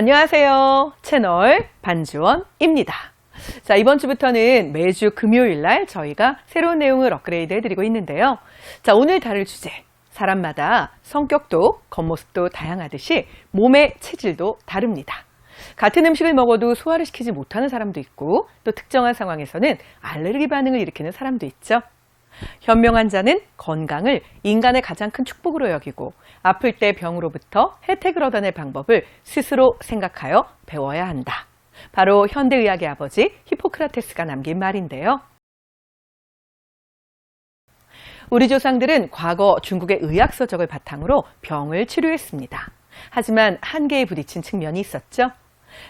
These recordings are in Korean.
안녕하세요. 채널 반주원입니다. 자, 이번 주부터는 매주 금요일 날 저희가 새로운 내용을 업그레이드 해드리고 있는데요. 자, 오늘 다룰 주제. 사람마다 성격도 겉모습도 다양하듯이 몸의 체질도 다릅니다. 같은 음식을 먹어도 소화를 시키지 못하는 사람도 있고 또 특정한 상황에서는 알레르기 반응을 일으키는 사람도 있죠. 현명한 자는 건강을 인간의 가장 큰 축복으로 여기고 아플 때 병으로부터 혜택을 얻어낼 방법을 스스로 생각하여 배워야 한다. 바로 현대의학의 아버지 히포크라테스가 남긴 말인데요. 우리 조상들은 과거 중국의 의학서적을 바탕으로 병을 치료했습니다. 하지만 한계에 부딪힌 측면이 있었죠.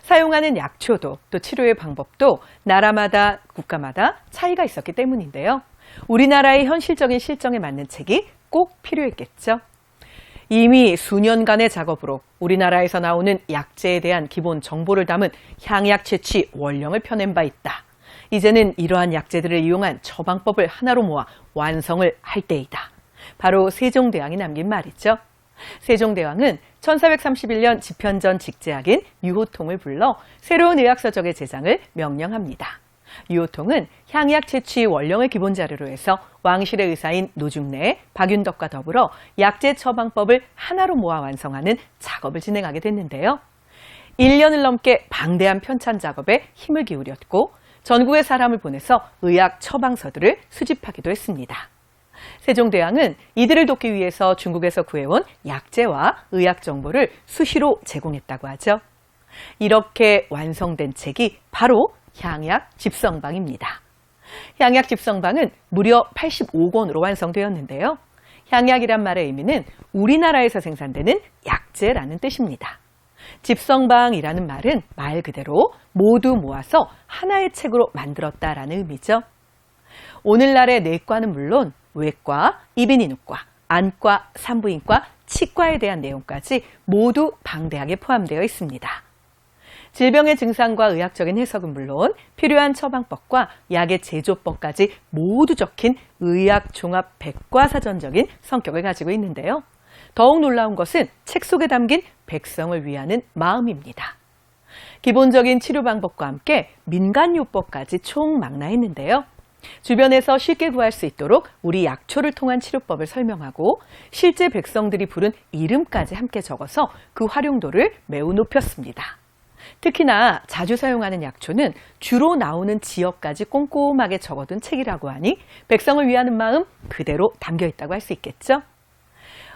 사용하는 약초도 또 치료의 방법도 나라마다 국가마다 차이가 있었기 때문인데요. 우리나라의 현실적인 실정에 맞는 책이 꼭 필요했겠죠. 이미 수년간의 작업으로 우리나라에서 나오는 약재에 대한 기본 정보를 담은 향약 채취 원령을 펴낸 바 있다. 이제는 이러한 약재들을 이용한 처방법을 하나로 모아 완성을 할 때이다. 바로 세종대왕이 남긴 말이죠. 세종대왕은 1431년 집현전 직제학인 유호통을 불러 새로운 의학서적의 제장을 명령합니다. 유호통은 향약 채취 원령을 기본 자료로 해서 왕실의 의사인 노중래, 박윤덕과 더불어 약재 처방법을 하나로 모아 완성하는 작업을 진행하게 됐는데요. 1년을 넘게 방대한 편찬 작업에 힘을 기울였고 전국의 사람을 보내서 의학 처방서들을 수집하기도 했습니다. 세종대왕은 이들을 돕기 위해서 중국에서 구해온 약재와 의학 정보를 수시로 제공했다고 하죠. 이렇게 완성된 책이 바로 향약 집성방입니다. 향약 집성방은 무려 85권으로 완성되었는데요. 향약이란 말의 의미는 우리나라에서 생산되는 약재라는 뜻입니다. 집성방이라는 말은 말 그대로 모두 모아서 하나의 책으로 만들었다라는 의미죠. 오늘날의 내과는 물론 외과, 이비인후과, 안과, 산부인과, 치과에 대한 내용까지 모두 방대하게 포함되어 있습니다. 질병의 증상과 의학적인 해석은 물론 필요한 처방법과 약의 제조법까지 모두 적힌 의학종합 백과사전적인 성격을 가지고 있는데요. 더욱 놀라운 것은 책 속에 담긴 백성을 위하는 마음입니다. 기본적인 치료 방법과 함께 민간요법까지 총망라했는데요. 주변에서 쉽게 구할 수 있도록 우리 약초를 통한 치료법을 설명하고 실제 백성들이 부른 이름까지 함께 적어서 그 활용도를 매우 높였습니다. 특히나 자주 사용하는 약초는 주로 나오는 지역까지 꼼꼼하게 적어둔 책이라고 하니 백성을 위하는 마음 그대로 담겨 있다고 할 수 있겠죠.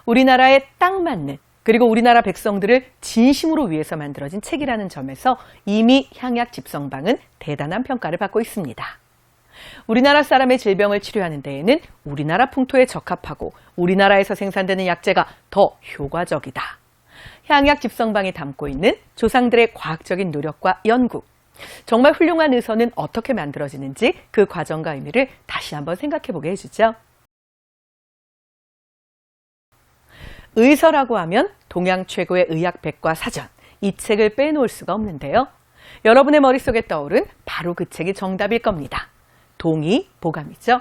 우리나라에 딱 맞는 그리고 우리나라 백성들을 진심으로 위해서 만들어진 책이라는 점에서 이미 향약 집성방은 대단한 평가를 받고 있습니다. 우리나라 사람의 질병을 치료하는 데에는 우리나라 풍토에 적합하고 우리나라에서 생산되는 약재가 더 효과적이다. 향약 집성방이 담고 있는 조상들의 과학적인 노력과 연구, 정말 훌륭한 의서는 어떻게 만들어지는지 그 과정과 의미를 다시 한번 생각해보게 해주죠. 의서라고 하면 동양 최고의 의학 백과사전, 이 책을 빼놓을 수가 없는데요. 여러분의 머릿속에 떠오른 바로 그 책이 정답일 겁니다. 동의보감이죠.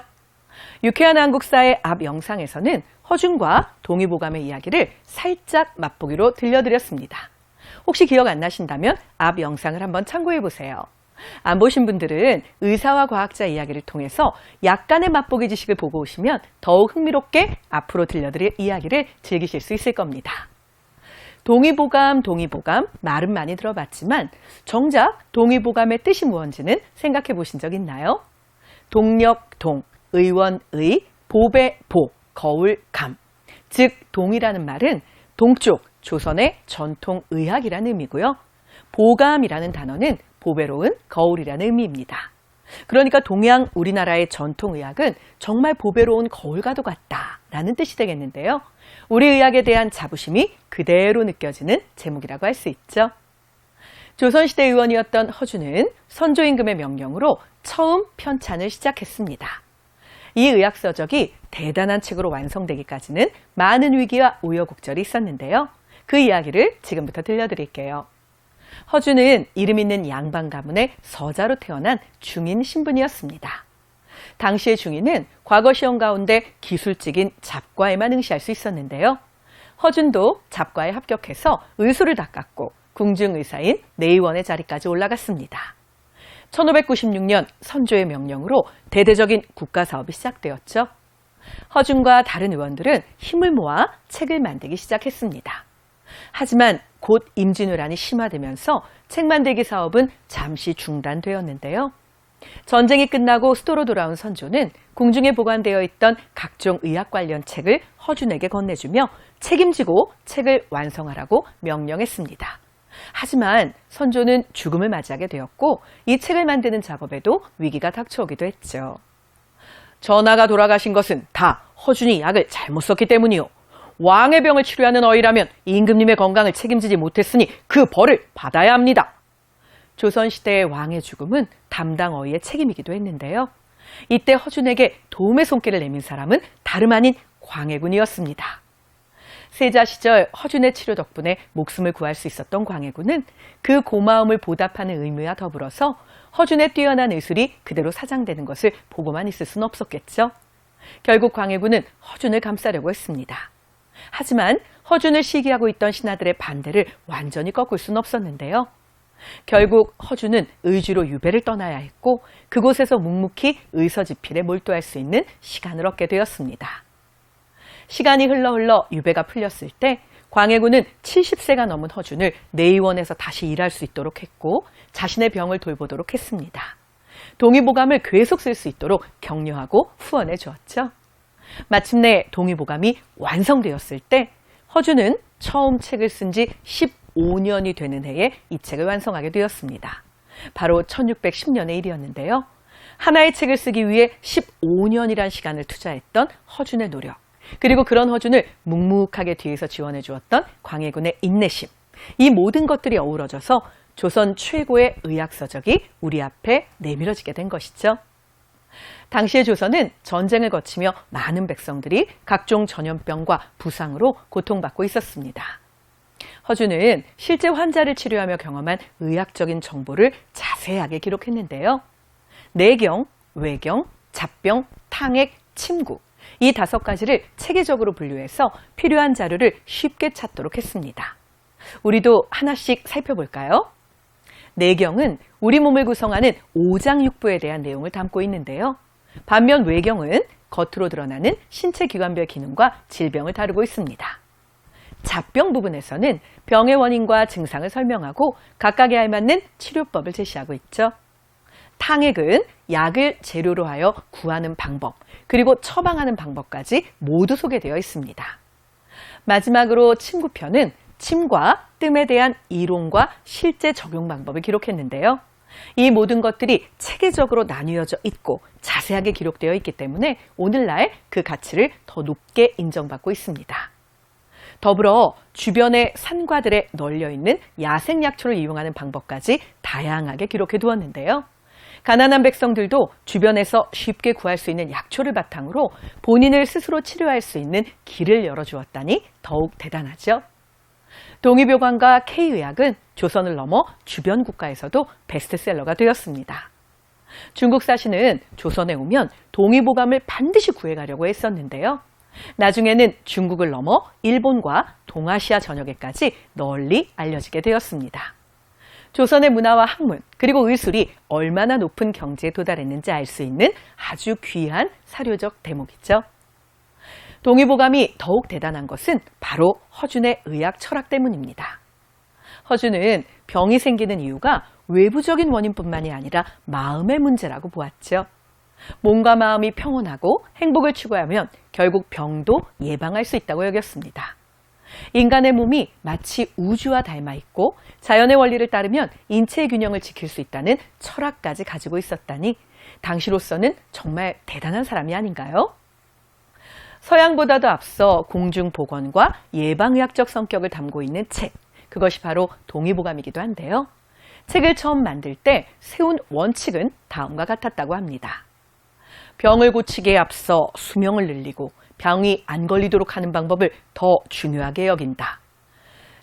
유쾌한 한국사의 앞 영상에서는 허준과 동의보감의 이야기를 살짝 맛보기로 들려드렸습니다. 혹시 기억 안 나신다면 앞 영상을 한번 참고해 보세요. 안 보신 분들은 의사와 과학자 이야기를 통해서 약간의 맛보기 지식을 보고 오시면 더욱 흥미롭게 앞으로 들려드릴 이야기를 즐기실 수 있을 겁니다. 동의보감, 말은 많이 들어봤지만 정작 동의보감의 뜻이 무엇인지는 생각해 보신 적 있나요? 동력, 의원, 보배, 거울, 감. 즉 동이라는 말은 동쪽 조선의 전통 의학이라는 의미고요. 보감이라는 단어는 보배로운 거울이라는 의미입니다. 그러니까 동양 우리나라의 전통 의학은 정말 보배로운 거울과도 같다라는 뜻이 되겠는데요. 우리 의학에 대한 자부심이 그대로 느껴지는 제목이라고 할 수 있죠. 조선시대 의원이었던 허준은 선조임금의 명령으로 처음 편찬을 시작했습니다. 이 의학서적이 대단한 책으로 완성되기까지는 많은 위기와 우여곡절이 있었는데요. 그 이야기를 지금부터 들려드릴게요. 허준은 이름 있는 양반 가문의 서자로 태어난 중인 신분이었습니다. 당시의 중인은 과거 시험 가운데 기술직인 잡과에만 응시할 수 있었는데요. 허준도 잡과에 합격해서 의수를 닦았고 궁중의사인 내의원의 자리까지 올라갔습니다. 1596년 선조의 명령으로 대대적인 국가사업이 시작되었죠. 허준과 다른 의원들은 힘을 모아 책을 만들기 시작했습니다. 하지만 곧 임진왜란이 심화되면서 책 만들기 사업은 잠시 중단되었는데요. 전쟁이 끝나고 수도로 돌아온 선조는 궁중에 보관되어 있던 각종 의학 관련 책을 허준에게 건네주며 책임지고 책을 완성하라고 명령했습니다. 하지만 선조는 죽음을 맞이하게 되었고 이 책을 만드는 작업에도 위기가 닥쳐오기도 했죠. 전하가 돌아가신 것은 다 허준이 약을 잘못 썼기 때문이요. 왕의 병을 치료하는 어이라면 임금님의 건강을 책임지지 못했으니 그 벌을 받아야 합니다. 조선시대의 왕의 죽음은 담당 어이의 책임이기도 했는데요. 이때 허준에게 도움의 손길을 내민 사람은 다름 아닌 광해군이었습니다. 세자 시절 허준의 치료 덕분에 목숨을 구할 수 있었던 광해군은 그 고마움을 보답하는 의무와 더불어서 허준의 뛰어난 의술이 그대로 사장되는 것을 보고만 있을 수는 없었겠죠. 결국 광해군은 허준을 감싸려고 했습니다. 하지만 허준을 시기하고 있던 신하들의 반대를 완전히 꺾을 수는 없었는데요. 결국 허준은 의주로 유배를 떠나야 했고 그곳에서 묵묵히 의서지필에 몰두할 수 있는 시간을 얻게 되었습니다. 시간이 흘러 유배가 풀렸을 때 광해군은 70세가 넘은 허준을 내의원에서 다시 일할 수 있도록 했고 자신의 병을 돌보도록 했습니다. 동의보감을 계속 쓸 수 있도록 격려하고 후원해 주었죠. 마침내 동의보감이 완성되었을 때 허준은 처음 책을 쓴 지 15년이 되는 해에 이 책을 완성하게 되었습니다. 바로 1610년의 일이었는데요. 하나의 책을 쓰기 위해 15년이란 시간을 투자했던 허준의 노력, 그리고 그런 허준을 묵묵하게 뒤에서 지원해 주었던 광해군의 인내심, 이 모든 것들이 어우러져서 조선 최고의 의학서적이 우리 앞에 내밀어지게 된 것이죠. 당시의 조선은 전쟁을 거치며 많은 백성들이 각종 전염병과 부상으로 고통받고 있었습니다. 허준은 실제 환자를 치료하며 경험한 의학적인 정보를 자세하게 기록했는데요. 내경, 외경, 잡병, 탕액, 침구, 이 5가지를 체계적으로 분류해서 필요한 자료를 쉽게 찾도록 했습니다. 우리도 하나씩 살펴볼까요? 내경은 우리 몸을 구성하는 오장육부에 대한 내용을 담고 있는데요. 반면 외경은 겉으로 드러나는 신체 기관별 기능과 질병을 다루고 있습니다. 잡병 부분에서는 병의 원인과 증상을 설명하고 각각에 알맞는 치료법을 제시하고 있죠. 탕액은 약을 재료로 하여 구하는 방법, 그리고 처방하는 방법까지 모두 소개되어 있습니다. 마지막으로 침구편은 침과 뜸에 대한 이론과 실제 적용 방법을 기록했는데요. 이 모든 것들이 체계적으로 나뉘어져 있고 자세하게 기록되어 있기 때문에 오늘날 그 가치를 더 높게 인정받고 있습니다. 더불어 주변의 산과들에 널려있는 야생약초를 이용하는 방법까지 다양하게 기록해 두었는데요. 가난한 백성들도 주변에서 쉽게 구할 수 있는 약초를 바탕으로 본인을 스스로 치료할 수 있는 길을 열어주었다니 더욱 대단하죠. 동의묘관과 K의학은 조선을 넘어 주변 국가에서도 베스트셀러가 되었습니다. 중국 사신은 조선에 오면 동의보감을 반드시 구해가려고 했었는데요. 나중에는 중국을 넘어 일본과 동아시아 전역에까지 널리 알려지게 되었습니다. 조선의 문화와 학문, 그리고 의술이 얼마나 높은 경지에 도달했는지 알 수 있는 아주 귀한 사료적 대목이죠. 동의보감이 더욱 대단한 것은 바로 허준의 의학 철학 때문입니다. 허준은 병이 생기는 이유가 외부적인 원인뿐만이 아니라 마음의 문제라고 보았죠. 몸과 마음이 평온하고 행복을 추구하면 결국 병도 예방할 수 있다고 여겼습니다. 인간의 몸이 마치 우주와 닮아 있고 자연의 원리를 따르면 인체의 균형을 지킬 수 있다는 철학까지 가지고 있었다니 당시로서는 정말 대단한 사람이 아닌가요? 서양보다도 앞서 공중보건과 예방의학적 성격을 담고 있는 책, 그것이 바로 동의보감이기도 한데요. 책을 처음 만들 때 세운 원칙은 다음과 같았다고 합니다. 병을 고치기에 앞서 수명을 늘리고 병이 안 걸리도록 하는 방법을 더 중요하게 여긴다.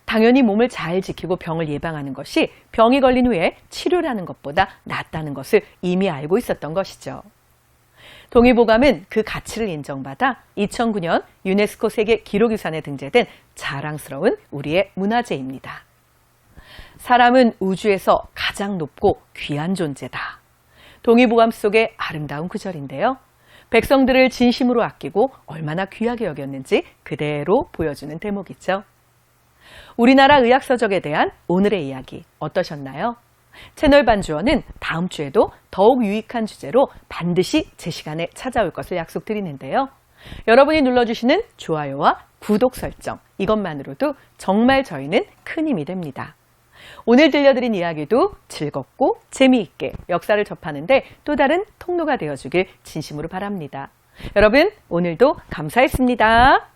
당연히 몸을 잘 지키고 병을 예방하는 것이 병이 걸린 후에 치료를 하는 것보다 낫다는 것을 이미 알고 있었던 것이죠. 동의보감은 그 가치를 인정받아 2009년 유네스코 세계 기록유산에 등재된 자랑스러운 우리의 문화재입니다. 사람은 우주에서 가장 높고 귀한 존재다. 동의보감 속의 아름다운 구절인데요. 백성들을 진심으로 아끼고 얼마나 귀하게 여겼는지 그대로 보여주는 대목이죠. 우리나라 의학서적에 대한 오늘의 이야기 어떠셨나요? 채널 반주어는 다음 주에도 더욱 유익한 주제로 반드시 제 시간에 찾아올 것을 약속드리는데요. 여러분이 눌러주시는 좋아요와 구독 설정, 이것만으로도 정말 저희는 큰 힘이 됩니다. 오늘 들려드린 이야기도 즐겁고 재미있게 역사를 접하는데 또 다른 통로가 되어주길 진심으로 바랍니다. 여러분, 오늘도 감사했습니다.